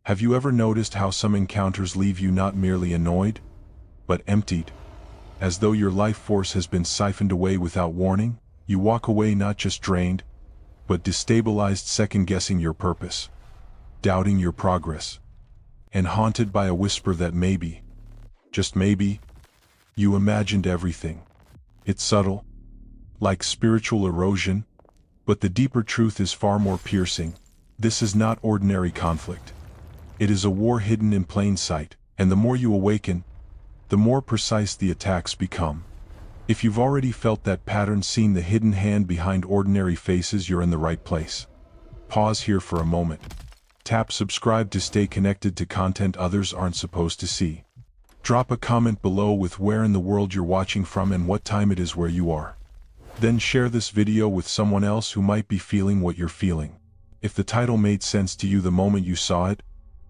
Have you ever noticed how some encounters leave you not merely annoyed, but emptied? As though your life force has been siphoned away without warning, you walk away not just drained, but destabilized, second-guessing your purpose, doubting your progress, and haunted by a whisper that maybe, just maybe, you imagined everything. It's subtle, like spiritual erosion, but the deeper truth is far more piercing. This is not ordinary conflict. It is a war hidden in plain sight, and the more you awaken, the more precise the attacks become. If you've already felt that pattern, seen the hidden hand behind ordinary faces, you're in the right place. Pause here for a moment. Tap subscribe to stay connected to content others aren't supposed to see. Drop a comment below with where in the world you're watching from and what time it is where you are. Then share this video with someone else who might be feeling what you're feeling. If the title made sense to you the moment you saw it,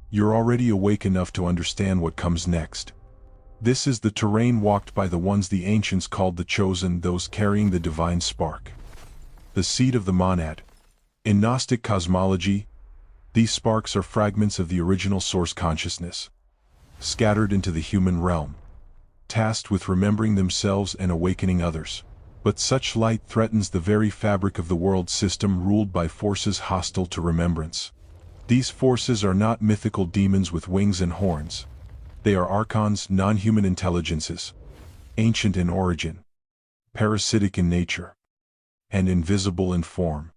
you're already awake enough to understand what comes next. This is the terrain walked by the ones the ancients called the chosen, those carrying the divine spark. The seed of the monad. In Gnostic cosmology, these sparks are fragments of the original source consciousness, scattered into the human realm, tasked with remembering themselves and awakening others. But such light threatens the very fabric of the world system ruled by forces hostile to remembrance. These forces are not mythical demons with wings and horns. They are Archons, non-human intelligences, ancient in origin, parasitic in nature, and invisible in form.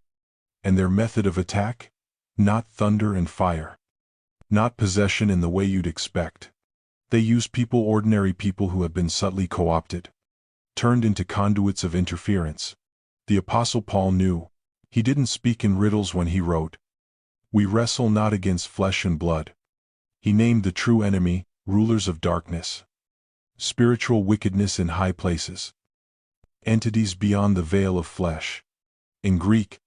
And their method of attack? Not thunder and fire. Not possession in the way you'd expect. They use people, ordinary people who have been subtly co-opted, turned into conduits of interference. The Apostle Paul knew. He didn't speak in riddles when he wrote, "We wrestle not against flesh and blood." He named the true enemy, rulers of darkness, spiritual wickedness in high places, entities beyond the veil of flesh. In Greek,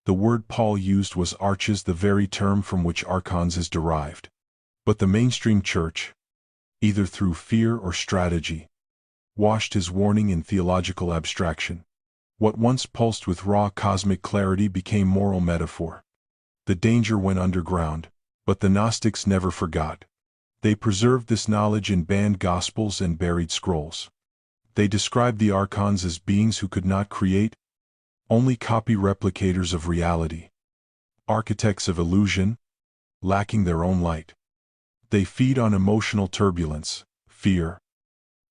the word Paul used was arches, the very term from which archons is derived. But the mainstream church, either through fear or strategy, washed his warning in theological abstraction. What once pulsed with raw cosmic clarity became moral metaphor. The danger went underground, but the Gnostics never forgot. They preserved this knowledge in banned gospels and buried scrolls. They described the Archons as beings who could not create, only copy, replicators of reality, architects of illusion, lacking their own light. They feed on emotional turbulence, fear,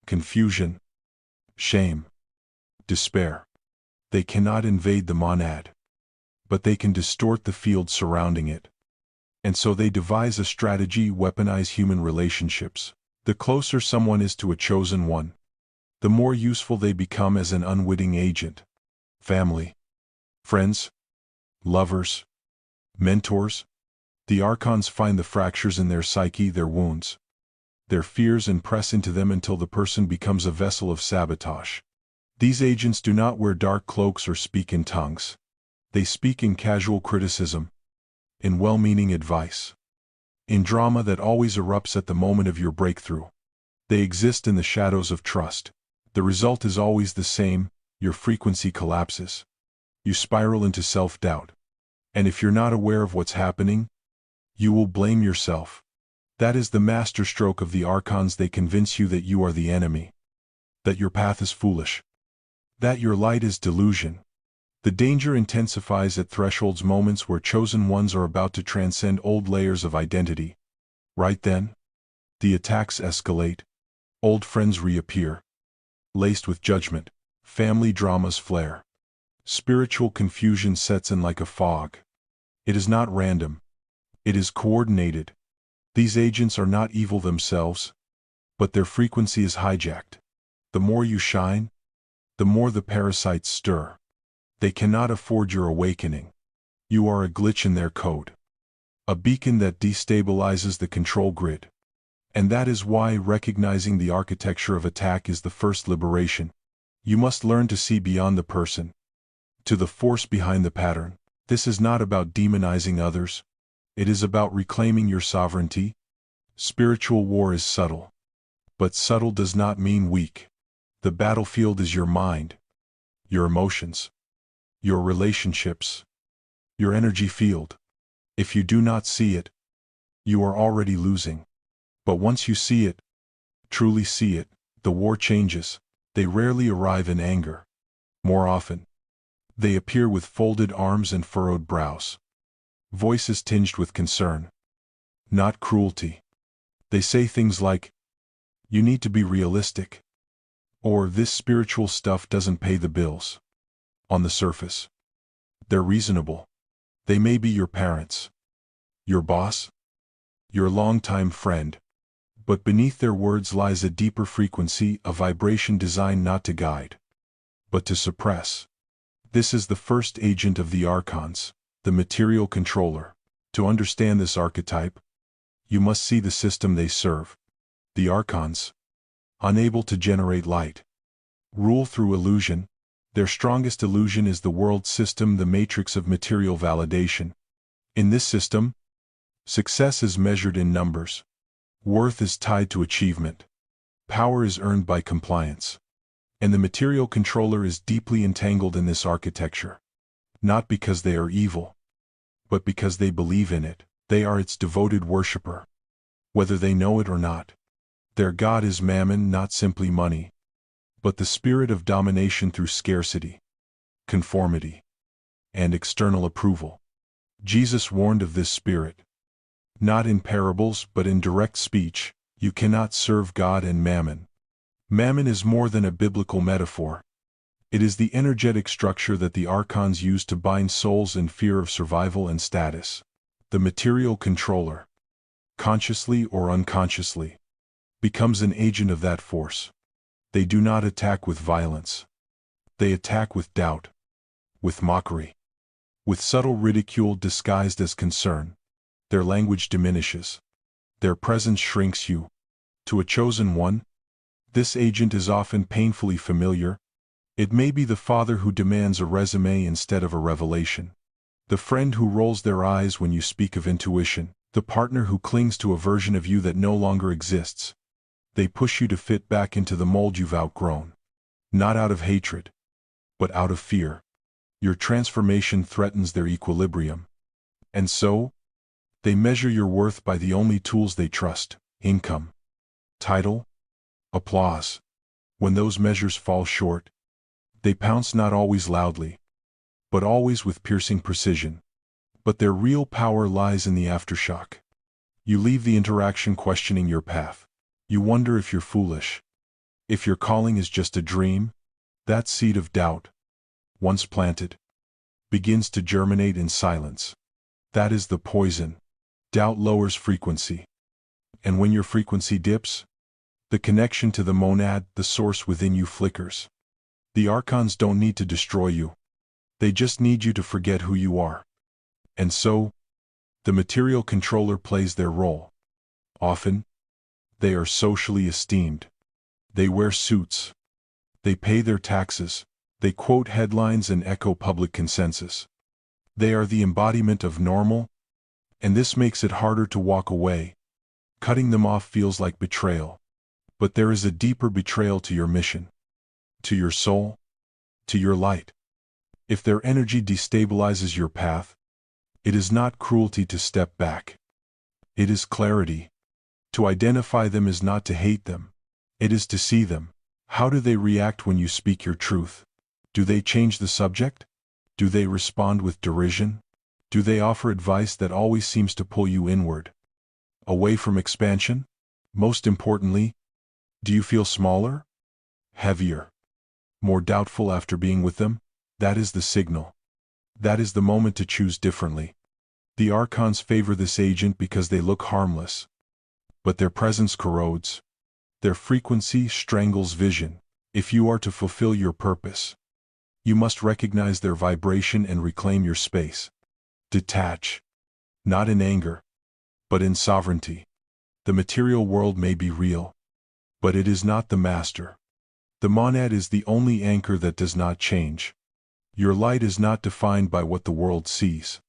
confusion, shame, despair. They cannot invade the monad, but they can distort the field surrounding it. And so they devise a strategy, weaponize human relationships. The closer someone is to a chosen one, the more useful they become as an unwitting agent. Family, friends, lovers, mentors. The Archons find the fractures in their psyche, their wounds, their fears, and press into them until the person becomes a vessel of sabotage. These agents do not wear dark cloaks or speak in tongues. They speak in casual criticism, in well-meaning advice, in drama that always erupts at the moment of your breakthrough. They exist in the shadows of trust. The result is always the same: your frequency collapses. You spiral into self-doubt. And if you're not aware of what's happening, you will blame yourself. That is the masterstroke of the Archons. They convince you that you are the enemy, that your path is foolish, that your light is delusion. The danger intensifies at thresholds, moments where chosen ones are about to transcend old layers of identity. Right then, the attacks escalate. Old friends reappear, laced with judgment. Family dramas flare. Spiritual confusion sets in like a fog. It is not random. It is coordinated. These agents are not evil themselves, but their frequency is hijacked. The more you shine, the more the parasites stir. They cannot afford your awakening. You are a glitch in their code, a beacon that destabilizes the control grid. And that is why recognizing the architecture of attack is the first liberation. You must learn to see beyond the person, to the force behind the pattern. This is not about demonizing others. It is about reclaiming your sovereignty. Spiritual war is subtle, but subtle does not mean weak. The battlefield is your mind, your emotions, your relationships, your energy field. If you do not see it, you are already losing. But once you see it, truly see it, the war changes. They rarely arrive in anger. More often, they appear with folded arms and furrowed brows. Voices tinged with concern, not cruelty. They say things like, "You need to be realistic," or "This spiritual stuff doesn't pay the bills." On the surface, they're reasonable. They may be your parents, your boss, your longtime friend, but beneath their words lies a deeper frequency, a vibration designed not to guide, but to suppress. This is the first agent of the Archons, the material controller. To understand this archetype, you must see the system they serve. The Archons, unable to generate light, rule through illusion. Their strongest illusion is the world system, the matrix of material validation. In this system, success is measured in numbers. Worth is tied to achievement. Power is earned by compliance. And the material controller is deeply entangled in this architecture. Not because they are evil, but because they believe in it. They are its devoted worshipper. Whether they know it or not. Their god is Mammon, not simply money, but the spirit of domination through scarcity, conformity, and external approval. Jesus warned of this spirit. Not in parables but in direct speech. You cannot serve God and Mammon. Mammon is more than a biblical metaphor. It is the energetic structure that the Archons use to bind souls in fear of survival and status. The material controller, consciously or unconsciously, becomes an agent of that force. They do not attack with violence. They attack with doubt, with mockery, with subtle ridicule disguised as concern. Their language diminishes. Their presence shrinks you. To a chosen one, this agent is often painfully familiar. It may be the father who demands a resume instead of a revelation, the friend who rolls their eyes when you speak of intuition, the partner who clings to a version of you that no longer exists. They push you to fit back into the mold you've outgrown. Not out of hatred, but out of fear. Your transformation threatens their equilibrium. And so, they measure your worth by the only tools they trust: income, title, applause. When those measures fall short, they pounce, not always loudly, but always with piercing precision. But their real power lies in the aftershock. You leave the interaction questioning your path. You wonder if you're foolish, if your calling is just a dream. That seed of doubt, once planted, begins to germinate in silence. That is the poison. Doubt lowers frequency. And when your frequency dips, the connection to the monad, the source within you, flickers. The Archons don't need to destroy you. They just need you to forget who you are. And so, the material controller plays their role. Often, they are socially esteemed. They wear suits. They pay their taxes. They quote headlines and echo public consensus. They are the embodiment of normal, and this makes it harder to walk away. Cutting them off feels like betrayal. But there is a deeper betrayal to your mission, to your soul, to your light. If their energy destabilizes your path, it is not cruelty to step back. It is clarity. To identify them is not to hate them. It is to see them. How do they react when you speak your truth? Do they change the subject? Do they respond with derision? Do they offer advice that always seems to pull you inward, away from expansion? Most importantly, do you feel smaller, heavier, more doubtful after being with them? That is the signal. That is the moment to choose differently. The Archons favor this agent because they look harmless, but their presence corrodes. Their frequency strangles vision. If you are to fulfill your purpose, you must recognize their vibration and reclaim your space. Detach, not in anger, but in sovereignty. The material world may be real, but it is not the master. The monad is the only anchor that does not change. Your light is not defined by what the world sees.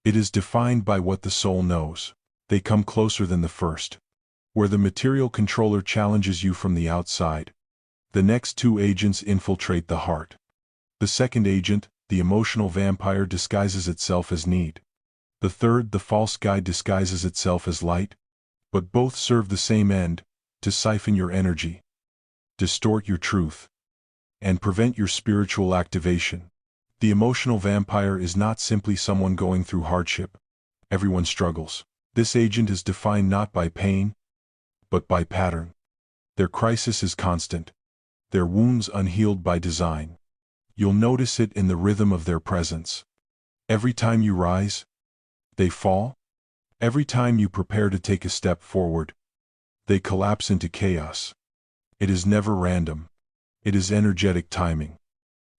It is defined by what the soul knows. They come closer than the first. Where the material controller challenges you from the outside, the next two agents infiltrate the heart. The second agent, the emotional vampire, disguises itself as need. The third, the false guide, disguises itself as light, but both serve the same end: to siphon your energy, distort your truth, and prevent your spiritual activation. The emotional vampire is not simply someone going through hardship. Everyone struggles. This agent is defined not by pain, but by pattern. Their crisis is constant, their wounds unhealed by design. You'll notice it in the rhythm of their presence. Every time you rise, they fall. Every time you prepare to take a step forward, they collapse into chaos. It is never random. It is energetic timing.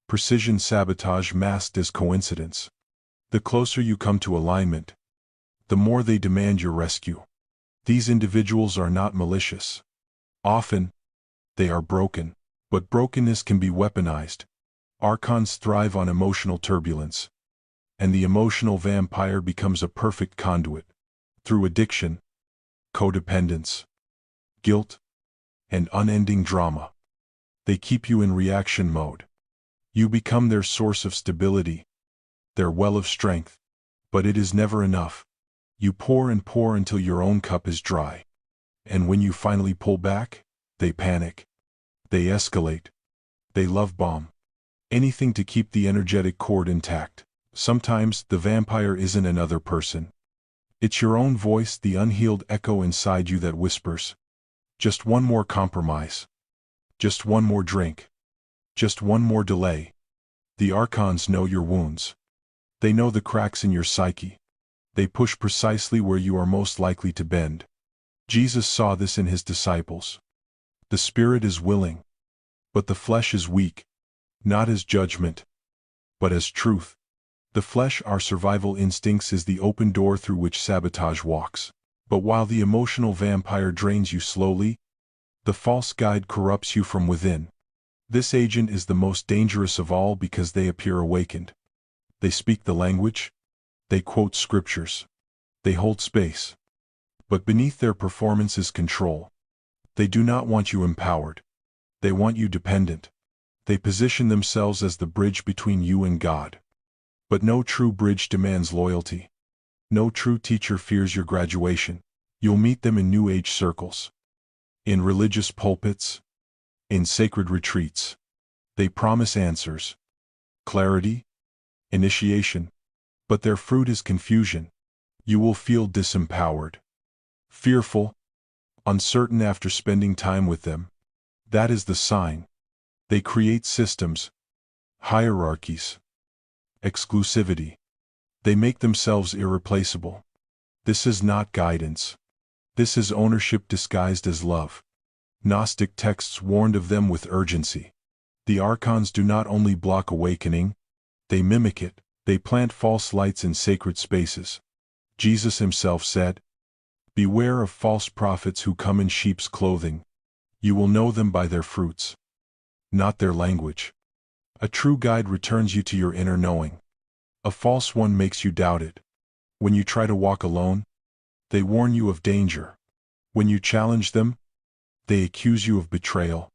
Precision sabotage masked as coincidence. The closer you come to alignment, the more they demand your rescue. These individuals are not malicious. Often, they are broken, but brokenness can be weaponized. Archons thrive on emotional turbulence, and the emotional vampire becomes a perfect conduit. Through addiction, codependence, guilt, and unending drama, they keep you in reaction mode. You become their source of stability, their well of strength. But it is never enough. You pour and pour until your own cup is dry. And when you finally pull back, they panic. They escalate. They love bomb. Anything to keep the energetic cord intact. Sometimes the vampire isn't another person. It's your own voice, the unhealed echo inside you that whispers, just one more compromise. Just one more drink. Just one more delay. The Archons know your wounds. They know the cracks in your psyche. They push precisely where you are most likely to bend. Jesus saw this in his disciples. The spirit is willing, but the flesh is weak, not as judgment, but as truth. The flesh, our survival instincts, is the open door through which sabotage walks. But while the emotional vampire drains you slowly, the false guide corrupts you from within. This agent is the most dangerous of all because they appear awakened. They speak the language. They quote scriptures. They hold space. But beneath their performance is control. They do not want you empowered. They want you dependent. They position themselves as the bridge between you and God. But no true bridge demands loyalty. No true teacher fears your graduation. You'll meet them in New Age circles, in religious pulpits, in sacred retreats. They promise answers, clarity, initiation, but their fruit is confusion. You will feel disempowered, fearful, uncertain after spending time with them. That is the sign. They create systems, hierarchies, exclusivity. They make themselves irreplaceable. This is not guidance. This is ownership disguised as love. Gnostic texts warned of them with urgency. The Archons do not only block awakening, they mimic it. They plant false lights in sacred spaces. Jesus himself said, "Beware of false prophets who come in sheep's clothing. You will know them by their fruits, not their language." A true guide returns you to your inner knowing. A false one makes you doubt it. When you try to walk alone, they warn you of danger. When you challenge them, they accuse you of betrayal.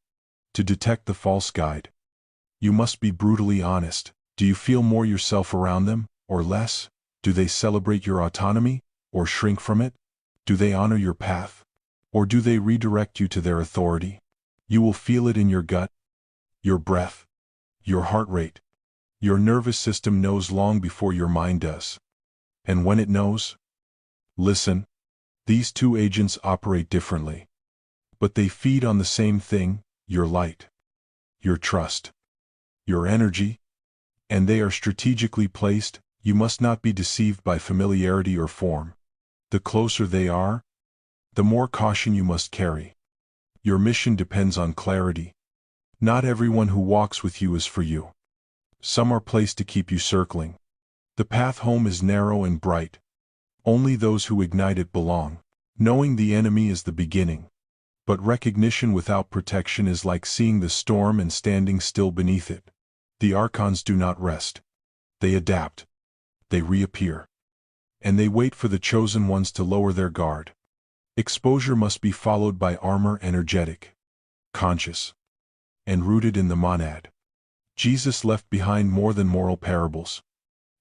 To detect the false guide, you must be brutally honest. Do you feel more yourself around them, or less? Do they celebrate your autonomy, or shrink from it? Do they honor your path, or do they redirect you to their authority? You will feel it in your gut, your breath, your heart rate. Your nervous system knows long before your mind does. And when it knows, listen. These two agents operate differently, but they feed on the same thing: your light, your trust, your energy, and they are strategically placed. You must not be deceived by familiarity or form. The closer they are, the more caution you must carry. Your mission depends on clarity. Not everyone who walks with you is for you. Some are placed to keep you circling. The path home is narrow and bright. Only those who ignite it belong. Knowing the enemy is the beginning. But recognition without protection is like seeing the storm and standing still beneath it. The Archons do not rest. They adapt. They reappear. And they wait for the chosen ones to lower their guard. Exposure must be followed by armor, energetic, conscious, and rooted in the monad. Jesus left behind more than moral parables.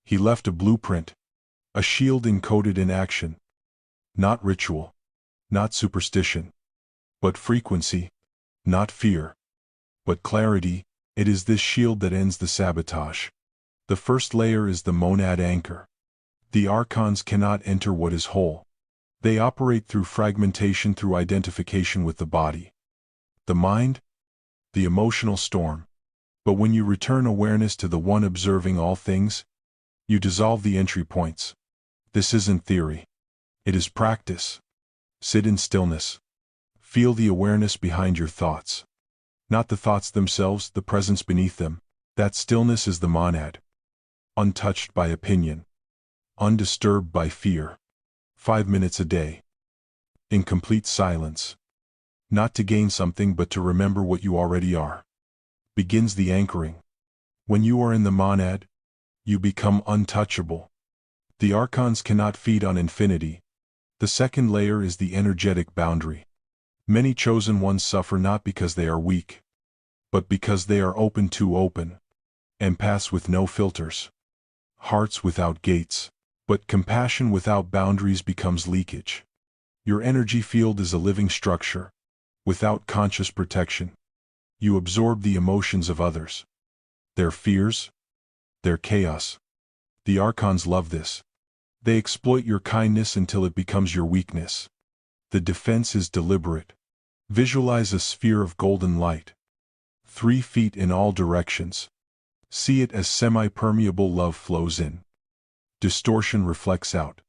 He left a blueprint, A shield encoded in action. Not ritual. Not superstition. But frequency. Not fear. But clarity. It is this shield that ends the sabotage. The first layer is the monad anchor. The Archons cannot enter what is whole. They operate through fragmentation, through identification with the body, the mind, the emotional storm. But when you return awareness to the one observing all things, you dissolve the entry points. This isn't theory. It is practice. Sit in stillness. Feel the awareness behind your thoughts. Not the thoughts themselves, the presence beneath them. That stillness is the monad. Untouched by opinion. Undisturbed by fear. 5 minutes a day. In complete silence. Not to gain something but to remember what you already are. Begins the anchoring. When you are in the monad, you become untouchable. The Archons cannot feed on infinity. The second layer is the energetic boundary. Many chosen ones suffer not because they are weak, but because they are open, too open. Empaths with no filters. Hearts without gates. But compassion without boundaries becomes leakage. Your energy field is a living structure, without conscious protection. You absorb the emotions of others. Their fears, their chaos. The Archons love this. They exploit your kindness until it becomes your weakness. The defense is deliberate. Visualize a sphere of golden light. 3 feet in all directions. See it as semi-permeable. Love flows in. Distortion reflects out.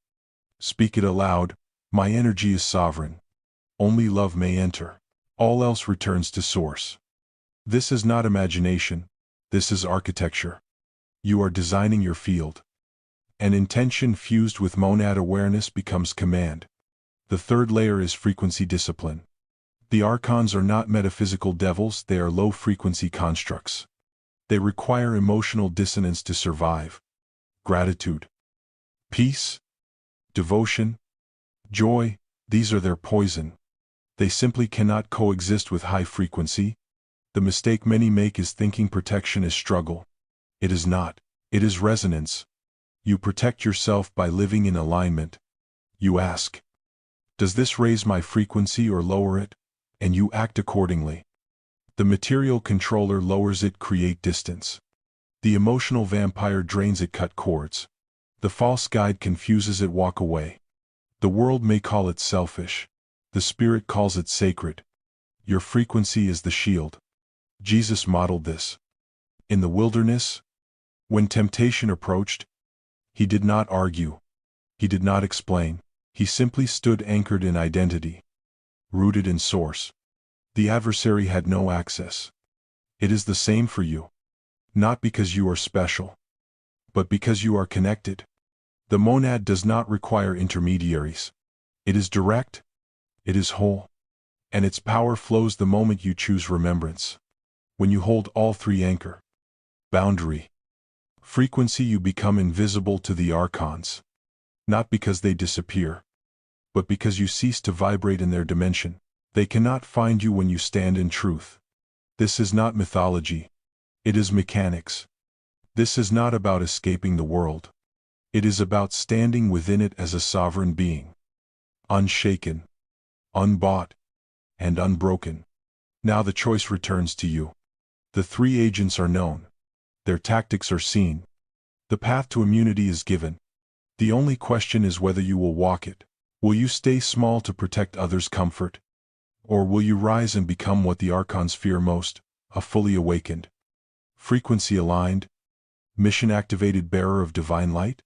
Speak it aloud. My energy is sovereign. Only love may enter. All else returns to source. This is not imagination. This is architecture. You are designing your field. An intention fused with monad awareness becomes command. The third layer is frequency discipline. The Archons are not metaphysical devils, they are low-frequency constructs. They require emotional dissonance to survive. Gratitude. Peace, devotion, joy, these are their poison. They simply cannot coexist with high frequency. The mistake many make is thinking protection is struggle. It is not. It is resonance. You protect yourself by living in alignment. You ask, does this raise my frequency or lower it? And you act accordingly. The material controller lowers it, create distance. The emotional vampire drains it, cut cords. The false guide confuses it, walk away. The world may call it selfish. The spirit calls it sacred. Your frequency is the shield. Jesus modeled this. In the wilderness, when temptation approached, he did not argue. He did not explain. He simply stood anchored in identity. Rooted in source. The adversary had no access. It is the same for you. Not because you are special, but because you are connected. The monad does not require intermediaries. It is direct, it is whole, and its power flows the moment you choose remembrance. When you hold all 3 anchor, boundary, frequency, you become invisible to the Archons. Not because they disappear, but because you cease to vibrate in their dimension. They cannot find you when you stand in truth. This is not mythology. It is mechanics. This is not about escaping the world. It is about standing within it as a sovereign being. Unshaken, unbought, and unbroken. Now the choice returns to you. The 3 agents are known. Their tactics are seen. The path to immunity is given. The only question is whether you will walk it. Will you stay small to protect others' comfort? Or will you rise and become what the Archons fear most, a fully awakened, frequency aligned, mission activated bearer of divine light?